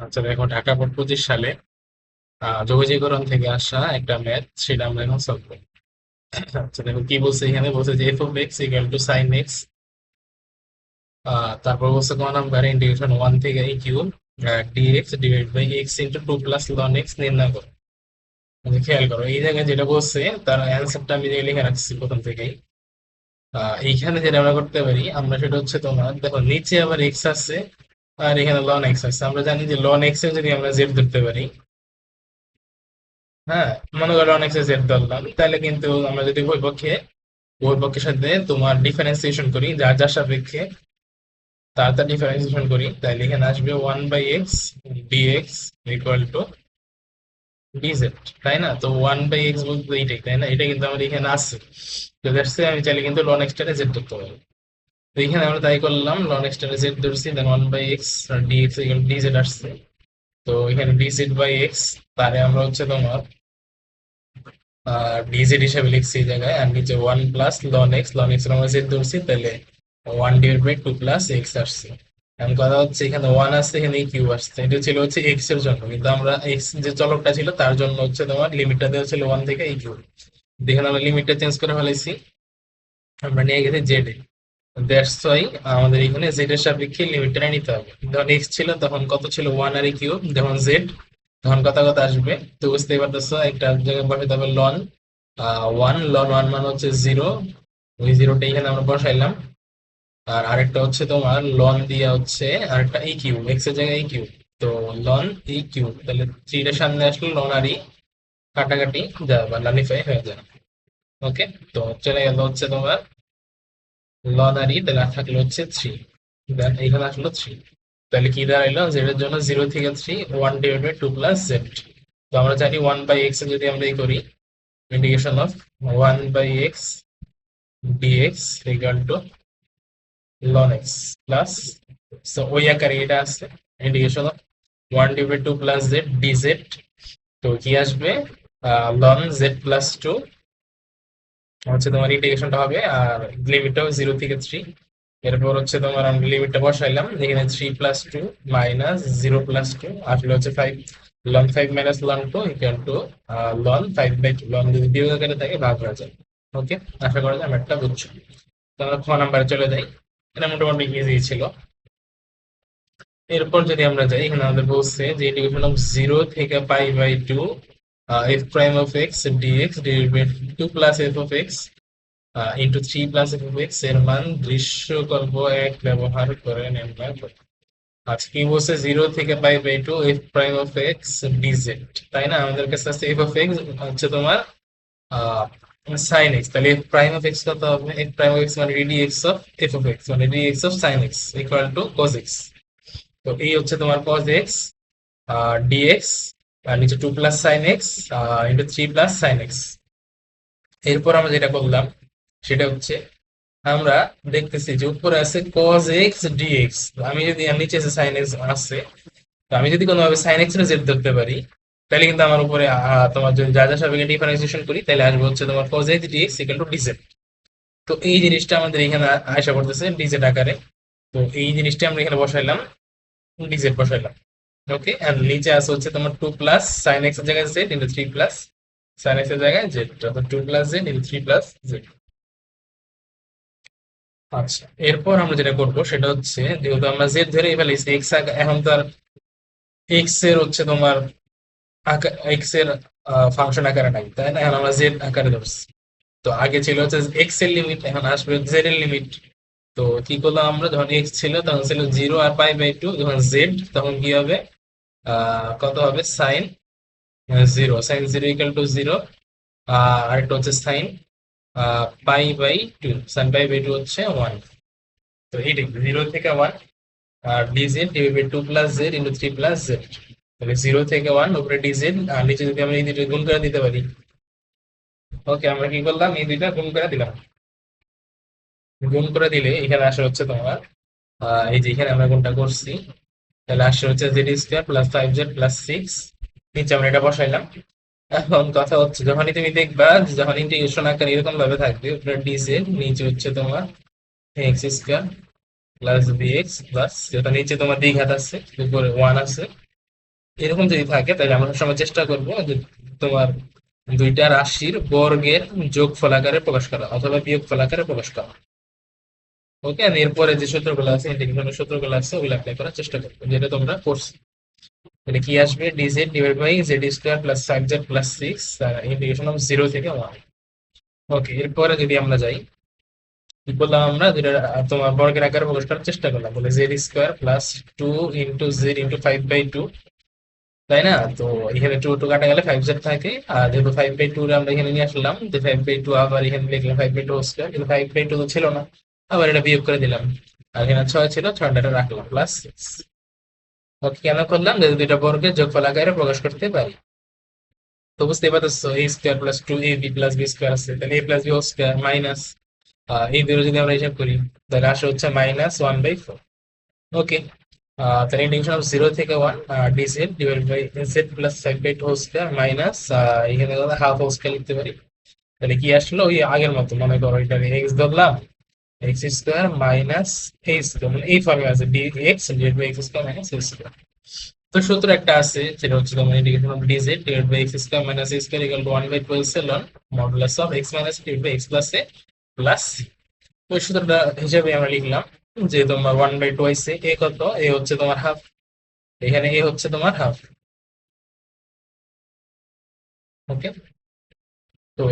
আচ্ছা দেখো, ঢাকা বোর্ড 25 সালে যোগজীকরণ থেকে আসা একটা ম্যাথ, সেটা আমরা এখন সলভ করি। আচ্ছা দেখো কি বলছে, এখানে বলছে যে f of x equal to sine x. তারপর বলছে কোন নাম্বার ইন্টিগ্রেশন 1 থেকে এই cube dx divide by x into 2 + ln x নির্ণয় করো। খেয়াল করো এই জায়গায় যেটা বলছে তার অ্যান্সারটা আমি যে লিখে রাখছি প্রথম থেকেই। এইখানে যেটা আমরা করতে পারি, আমরা সেটা হচ্ছে তোমার দেখো নিচে আবার এক্স আছে আর এখানে লন এক্স আছে। আমরা জানি যে লন এক্স এর যদি আমরা জেড ধরতে পারি, হ্যাঁ, মনে করো অনেক জেড ধরলাম, তাহলে কিন্তু আমরা যদি উভয় পক্ষের সাথে তোমার ডিফারেন্সিয়েশন করি, যার যার সাপেক্ষে তার ডিফারেন্সিয়েশন করি, তাহলে এখানে আসবে 1/x dx equal two DZ. তাই না? তো 1/x বলতে এইটাই, তাই না? এটা কিন্তু আমার এখানে আছে। তো দ্যাটস আমি চাইলে কিন্তু লন এক্সটারে জেড ধরতে পারি। তো এখানে আমরা তাই করলাম, লন এক্সটারে জেড ধরছি, দেন 1/x ডিএক্স ইকুয়াল ডিজেড আসছে। তো এখানে ডিজেড বাই এক্স, তারে আমরা হচ্ছে তোমার ডিজিট হিসেবে লিখছি এই জায়গায়, আর নিচে 1 + ln x, এর আমরা জেড ধরছি, তাহলে 1/2 + x আসছে। এখন কথা হচ্ছে এখানে 1 আসছে, এখানে কিউ আসছে, এটা ছিল হচ্ছে এক্স এর জন্য, কিন্তু আমরা এক্স যে চলকটা ছিল তার জন্য হচ্ছে তোমার লিমিটটা দেওয়া ছিল 1 থেকে এই কিউ। দেখেন আমরা লিমিটটা চেঞ্জ করে ফেলাইছি, আমরা নিয়ে গেছি জেড এ। দ্যাটস ওয়াই আমাদের এখানে জেড এর সাপেক্ষে লিমিটটা নিতে হবে। যখন এক্স ছিল তখন কত ছিল, 1 আর কিউ, যখন জেড তখন কত কত আসবে। তো বুঝতেই পারতেছো, একটা জায়গায় বসাতে হবে লন 1, লন 1 মানে হচ্ছে 0, ওই জিরোটা এখানে আমরা বসাইলাম। আর আরেকটা হচ্ছে তোমার লন দিয়া হচ্ছে আরেকটা ই কিউ, এক্স এর জায়গায় ই কিউ। তো লন ই কিউ, তাহলে 3 এর সামনে আসলে লন আর ই কাটাকাটি যায় বা নালিফাই হয়ে যায়। ওকে, তো চলে গেল হচ্ছে তোমার লন আর ই, তাহলে আর থাকলো হচ্ছে 3, দেন এখানে আসলো 3। তাহলে কি দাঁড়াইলো, জেড এর জন্য 0 থেকে 3, 1/2 + z। তো আমরা জানি 1/x এ যদি আমরা এই করি, integration of 1/x dx equal to ln x plus, so ওই আকারে এটা আছে, ইন্টিগ্রেশন অফ 1/2 + z ডিজেড। তো কি আসবে, লন জেড প্লাস টু হচ্ছে তোমার ইন্টিগ্রেশনটা হবে, আর লিমিটটাও 0 থেকে 3। এরপর হচ্ছে তোমার আমি লিমিটটা বসাইলাম, এখানে 3 + 2 -0 + 2 আসলে হচ্ছে 5। Ln 5 minus ln 2 equal to ln 5/2। Ln যদি বিয়োগ আকারে থাকে ভাগ হয়ে যায়। ওকে, আশা করা যায় ম্যাথটা বুঝছো। তো আমরা খ নাম্বারে চলে যাই, এটা মোটামুটি ইজি ছিল। এরপর যদি আমরা যাই, এখানে আমাদের বলছে যে ইন্টিগ্রেশন অফ 0 থেকে π/2 F prime of x dx divide 2 + f(x) into 3 + f(x) এর মান দৃশ্যকল্প 1 ব্যবহার করে নির্ণয় করো। আচ্ছা কি বলছে, 0 থেকে π/2 F prime of x dz, তাই না? আমাদের কাছে আছে এফ অফ এক্স হচ্ছে তোমার সাইন এক্স, তাহলে এফ প্রাইম অফ এক্স কত হবে, এফ প্রাইম অফ এক্স মানে D x of F of x মানে D x of sine x equal to cos x. তো এই হচ্ছে তোমার cos x dx, আর নিচে 2 + sin x into 3 + sin x। এরপর আমরা যেটা করলাম সেটা হচ্ছে, আমরা দেখতেছি যে উপরে আছে cos x dx, আমি যদি আর নিচে আছে sin x আছে, তো আমি যদি কোনোভাবে sin x এর জেড ধরতে পারি, তাহলে কিন্তু আমার উপরে তোমার যদি যা যা সাপেক্ষে ডিফারেন্সিয়েশন করি, তাহলে আসবে হচ্ছে তোমার cos x dx equal to dz। তো এই জিনিসটা আমাদের এখানে আয়সা করতেছে dz আকারে। তো এই জিনিসটা আমরা এখানে বসাইলাম, dz বসাইলাম। ওকে, আর নিচে আছে হচ্ছে তোমার 2 + sin x এর জায়গায় জেড ইন্টু 3 + sin x এর জায়গায় জেড, অর্থাৎ 2 + z ইন্টু 3 + z। আচ্ছা, এরপর আমরা যেটা করব সেটা হচ্ছে, যেহেতু আমরা জেড ধরে ফেলেছি এক্স, এখন তো আর এক্স এর হচ্ছে তোমার এক্স এর ফাংশন আকারে নাই, তাই না? এখন আমরা জেড আকারে ধরছি। তো আগে ছিল হচ্ছে এক্স এর লিমিট, এখন আসবে জেড এর লিমিট। তো কি করলাম, আমরা যখন এক্স ছিল তখন ছিল 0 আর π/2, যখন জেড তখন কি হবে, কত হবে, সাইন 0, sin 0 ইকুয়াল টু 0। আরেকটা হচ্ছে সাইন π/2, সাইন π/2 হচ্ছে 1। তো এইটাই 0 থেকে 1, আর dz divide 2 + z into 3 + z। তাহলে 0 থেকে 1 উপরে ডিজেড, আর নিচে যদি আমরা এই দুটো গুণ করে দিতে পারি। ওকে, আমরা কি করলাম, এই দুইটা গুণ করে দিলাম। গুণ করে দিলে এখানে আসে হচ্ছে তোমার এই যে এখানে আমরা গুণটা করছি, তাহলে আসে হচ্ছে z² + 5z + 6। নিচে আমরা এটা বসাইলাম। এখন কথা হচ্ছে, যখনই তুমি দেখবা যে যখন ইন্টিগ্রেশন আকার এরকম ভাবে থাকবে, উপরে ডিজেড, নিচে হচ্ছে তোমার x² + bx প্লাস, যেটা নিচে তোমার দ্বিঘাত আছে, উপরে 1 আছে, এরকম যদি থাকে তাহলে আমরা সবসময় চেষ্টা করব যে তোমার দুইটা রাশির বর্গের যোগফল আকারে প্রকাশ করা অথবা বিয়োগফল আকারে প্রকাশ করা। ওকে, আর এরপরে যে সূত্রগুলো আছে, ইন্টিগ্রেশনের সূত্রগুলো আছে, ওগুলো অ্যাপ্লাই করার চেষ্টা করবো, যেটা তোমরা করছো। তাহলে কি আসবে? Dz divide by z square plus 5z plus 6, integration of 0 থেকে 1। ওকে, এরপরে যদি আমরা যাই, কি করলাম আমরা, যেটা তোমার বর্গের আকারে প্রকাশ করার চেষ্টা করলাম, বলে জেড স্কোয়ার প্লাস 2 × z × 5/2, তাই না? তো এখানে 2 কাটা গেলে 5z থাকে, আর যেহেতু 5/2 আমরা এখানে নিয়ে আসলাম, যে 5/2 আবার এখানে লিখলাম 5/2 স্কোয়ার, কিন্তু 5/2 তো ছিল না, আবার এটা বিয়োগ করে দিলাম। আর এখানে 6 ছিল, 6টা রাখলাম প্লাস 6। ওকে, কেন করলাম? যদি দুইটা বর্গের যোগফল আকারে প্রকাশ করতে পারি। তো বুঝতে পারতেছো, a square plus 2ab plus b square আছে, তাহলে a plus b whole square minus এই দুটো যদি আমরা হিসাব করি, তাহলে আসে হচ্ছে -1/4। ওকে, তাহলে ইন্টিগ্রেশন অফ 0 থেকে 1 dz divide by z plus 5/2 whole square minus এখানে হাফ হোল স্কোয়ার লিখতে পারি। তাহলে কি আসলো? ওই আগের মতো, মনে করো এটা এক্স ধরলাম, x square minus a square, মানে এই ফর্মে আছে dx divide by x square minus a square. তো সূত্র একটা আছে, যেটা হচ্ছে তোমার integration of dz divide by x square minus a square equal to 1/2 epsilon modulus of x minus divide by x plus a plus c। ওই সূত্রটা হিসেবে আমরা লিখলাম যে তোমার 1/2 আইসে, এ কত? এ হচ্ছে তোমার হাফ, এখানে এ হচ্ছে তোমার হাফ। ওকে, তো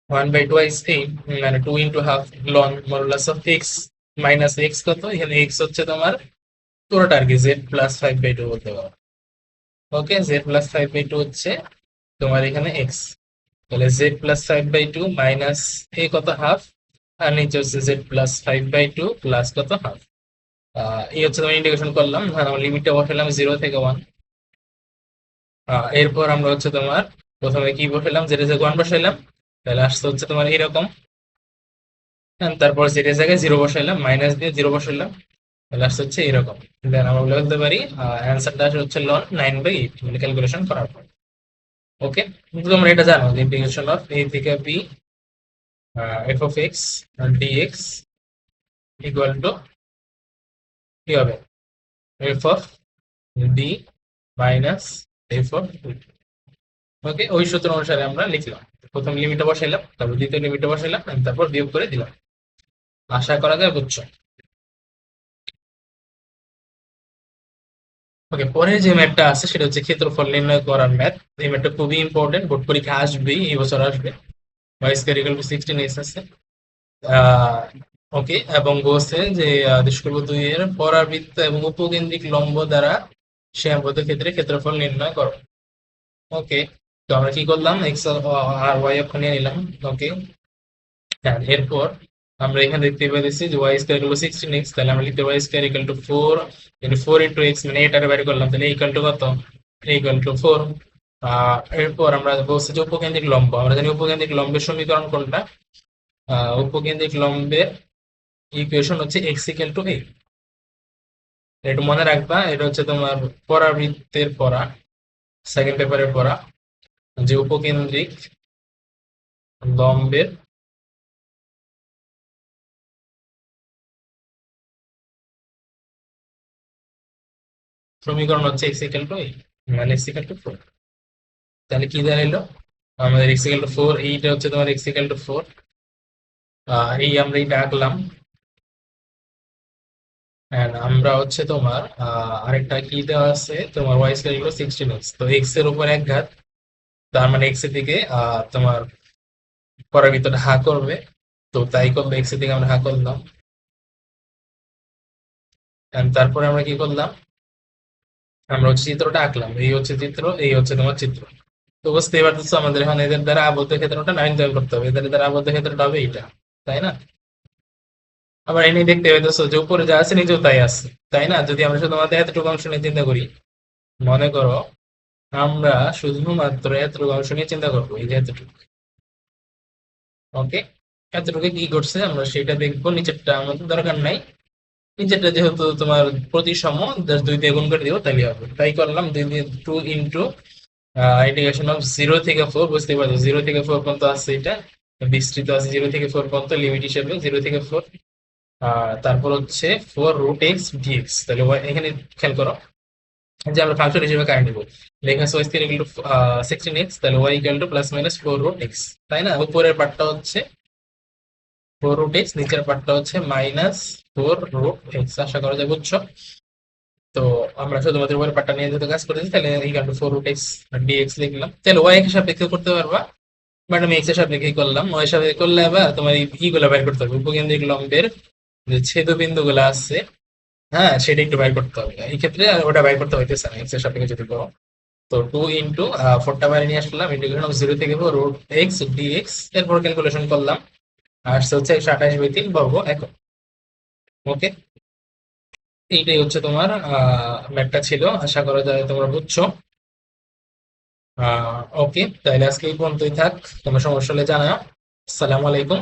1/2 আইস এই, মানে 2 into half loan modulus of x minus x কত? এখানে এক্স হচ্ছে তোমার পুরোটা আর কি, জেড প্লাস 5/2 বলতে পারো। ওকে, জেড প্লাস 5/2 হচ্ছে তোমার এখানে এক্স, তাহলে জেড প্লাস 5/2 মাইনাস এ কত? হাফ, আর নিচে হচ্ছে জেড প্লাস 5/2 প্লাস কত? হাফ। এই হচ্ছে তোমার ইন্টিগ্রেশন করলাম, আর আমরা লিমিটটা বসালাম 0 থেকে 1। এরপর আমরা হচ্ছে তোমার প্রথমে কি বসালাম, যেটা যে 1 বসাইলাম, তাহলে আসছে হচ্ছে তোমার এইরকম। তারপর যেটা জায়গায় 0 বসাইলাম, মাইনাস দিয়ে 0 বসাইলাম, তাহলে আসছে হচ্ছে এরকম। দেন আমরা বলতে পারি অ্যান্সারটা আসলে হচ্ছে লন 9/8, মানে ক্যালকুলেশন করার পর। ওকে, কিন্তু তোমরা এটা জানো যে ইন্টিগ্রেশন অফ a থেকে b F of x dx equal to কি হবে? F of B minus F of. Okay, ওই সূত্র অনুসারে আমরা লিখলাম, প্রথম লিমিটটা বসাইলাম, তারপর দ্বিতীয় লিমিটটা বসাইলাম, and তারপর বিয়োগ করে দিলাম। আশা করা যায় বুঝছো। ওকে, পরের যে ম্যাথটা আছে সেটা হচ্ছে ক্ষেত্রফল নির্ণয় করার ম্যাথ। এই ম্যাথটা খুবই ইম্পর্টেন্ট, বোর্ড পরীক্ষা আসবেই, এই বছর আসবে। y square equal to 16x আছে। আহ ওকে, এবং বলছে যে দুষ্কর্ম 2 এর পরাবৃত্ত এবং উপকেন্দ্রিক লম্ব দ্বারা সীমাবদ্ধ ক্ষেত্রে ক্ষেত্রফল নির্ণয় করো। ওকে, তো আমরা কি করলাম, এক্স আর ওয়াই অক্ষ নিয়ে নিলাম। ওকে, হ্যাঁ, এরপর আমরা এখানে দেখতে পাচ্ছি যে Y square equal to 16x, তাহলে আমরা লিখতে y square equal to 4 into 4 into x, মানে এটারে বাইরে করলাম, তাহলে ইকুয়াল টু কত? Equal to 4। এরপর আমরা বলছি যে উপকেন্দ্রিক লম্ব, আমরা জানি উপকেন্দ্রিক লম্বের সমীকরণ কোনটা? উপকেন্দ্রিক লম্বের ইকুয়েশন হচ্ছে x ইকুয়াল টু a। একটু মনে রাখবা, এটা হচ্ছে তোমার পরাবৃত্তের পড়া, সেকেন্ড পেপারের পড়া, যে উপকেন্দ্রিক লম্বের সমীকরণ হচ্ছে x ইকুয়াল টু a, মানে x ইকুয়াল টু 4। তাহলে কি দাঁড়াইলো আমাদের? x ইকুয়াল টু 4, এইটা হচ্ছে তোমার x ইকুয়াল টু 4। এই আমরা এইটা আঁকলাম, and আমরা হচ্ছে তোমার আরেকটা কি দেওয়া আছে তোমার y স্কয়ার ইকুয়াল 16x, তো x এর উপর এক ঘাত, তার মানে x এর দিকে তোমার পরাবৃত্তটা হা করবে, তো তাই করবে, x এর দিকে আমরা হা করলাম। and তারপরে আমরা কি করলাম, আমরা হচ্ছে চিত্রটা আঁকলাম, এই হচ্ছে চিত্র, এই হচ্ছে তোমার চিত্র। তো বুঝতেই পারতেছো আমাদের এখন এদের দ্বারা আবদ্ধ ক্ষেত্রটা নির্ণয় করতে হবে, এদের দ্বারা আবদ্ধ ক্ষেত্রটা হবে এইটা, তাই না? আবার এনে দেখতে পাইতেছো যে উপরে যা আছে নিচেও তাই আছে, তাই না? যদি আমরা শুধুমাত্র এতটুকু অংশ নিয়ে চিন্তা করি, মনে করো আমরা শুধুমাত্র এতটুকু অংশ নিয়ে চিন্তা করবো, এই যে এতটুকু। ওকে, এতটুকু কি করছে আমরা সেটা দেখবো, নিচেরটা আমাদের দরকার নাই। নিচেরটা যেহেতু তোমার প্রতিসম, জাস্ট 2 দিয়ে গুণ করে দিও তাহলে হবে, তাই করলাম। 2 দিয়ে 2 ইন্টু ইন্টিগ্রেশন অফ 0 থেকে 4, বুঝতে পারছো 0 থেকে 4 পর্যন্ত আছে, এটা বিস্তৃত আছে 0 থেকে 4 পর্যন্ত, লিমিট হিসেবে 0 থেকে 4। তারপর হচ্ছে 4 রুট এক্স ডিএক্স, তাহলে এখানে খেয়াল করো, যে আমরা ফাংশন হিসেবে কারে নিব, লেখা আছে Y square equal to 16x, তাহলে y equal to plus minus 4 root x, তাই না? উপরের পার্টটা হচ্ছে 4 রুট এক্স, নিচের পার্টটা হচ্ছে মাইনাস 4 রুট এক্স। আশা করা যায় বুঝছো। তো আমরা শুধুমাত্র উপরের পার্টটা নিয়ে যেহেতু কাজ করেছি, তাহলে equal to 4 root x dx লিখলাম। তাহলে ওয়াই এর সাপেক্ষে করতে পারবা, বাট আমি এক্স এর সাপেক্ষে করলাম। ওয়াই এর সাপেক্ষে করলে আবার তোমার গুলা বের করতে হবে, উপকেন্দ্রিক লম্বের যে ছেদবিন্দু গুলা আছে, হ্যাঁ, সেটা একটু বাইর করতে হবে। এই ক্ষেত্রে ওটা বাইর করতে হইতেছে না এক্স এর সাপেক্ষে যদি করো। তো 2 ইন্টু 4টা বাইরে নিয়ে আসলাম, ইন্টিগ্রেশন অফ 0 থেকে 4 রুট এক্স ডিএক্স, এরপর ক্যালকুলেশন করলাম, আসছে হচ্ছে 128/3 বর্গ একক। ওকে, এইটাই হচ্ছে তোমার ম্যাথটা ছিল। আশা করা যায় তোমরা বুঝছো। ওকে, তাহলে আজকে এই পর্যন্তই থাক। তোমার সমস্যা হলে জানাও। আসসালামু আলাইকুম।